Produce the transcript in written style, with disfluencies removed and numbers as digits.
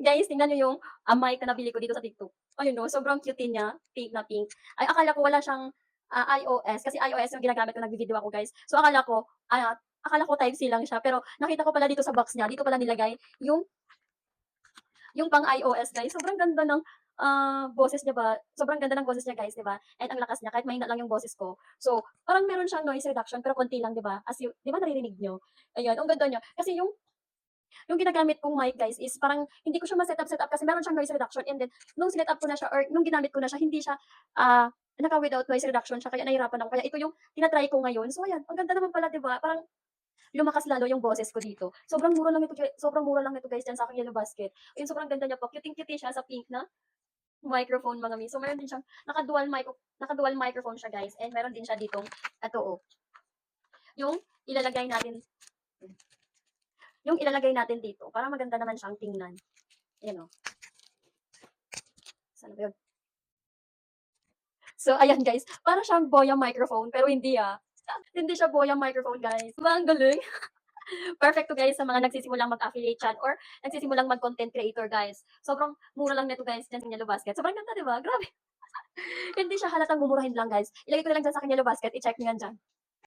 Guys, tingnan niyo yung, mic na nabili ko dito sa TikTok. Ayun 'no, sobrang cute niya, pink na pink. Ay akala ko wala siyang, iOS kasi iOS yung ginagamit ko nagvi-video ako guys. So akala ko Type C lang siya pero nakita ko pala dito sa box niya, dito pala nilagay yung pang iOS guys. Sobrang ganda ng, boses niya ba, sobrang ganda ng boses niya guys, 'di ba? And ang lakas niya kahit mahina lang yung boses ko. So, parang meron siyang noise reduction pero konti lang, 'di ba? 'Di ba naririnig niyo? Ayan, ang ganda niya. Kasi yung ginagamit kong mic guys is parang hindi ko siya ma-setup kasi meron siyang noise reduction and then nung sinet up ko na siya or nung ginamit ko na siya hindi siya, naka-without noise reduction siya kaya nahirapan ako. Kaya ito yung tina-try ko ngayon. So ayan, ang ganda naman pala 'di ba? Parang lumakas lalo yung boses ko dito. Sobrang mura lang nito guys diyan sa'king Yellow Basket. Ayun, sobrang ganda niya po, cuteng-cute siya sa pink na microphone mga mi. So meron din siyang naka-dual microphone siya guys and meron din siya ditong eto yung ilalagay natin dito para maganda naman siyang tingnan. Ayan saan ba yun? So ayan guys, para siyang Boya microphone pero hindi, hindi siya Boya microphone guys. 'Di ba ang galing? Perfect 'to guys sa mga nagsisimulang mag-affiliate diyan or nagsisimulang mag-content creator guys. Sobrang mura lang nito guys diyan sa Yellow Basket. Sobrang ganda 'di ba? Grabe. Hindi siya halatang mumurahin lang guys. Ilagay ko na lang diyan sa aking Yellow Basket, i-check niyo yan diyan.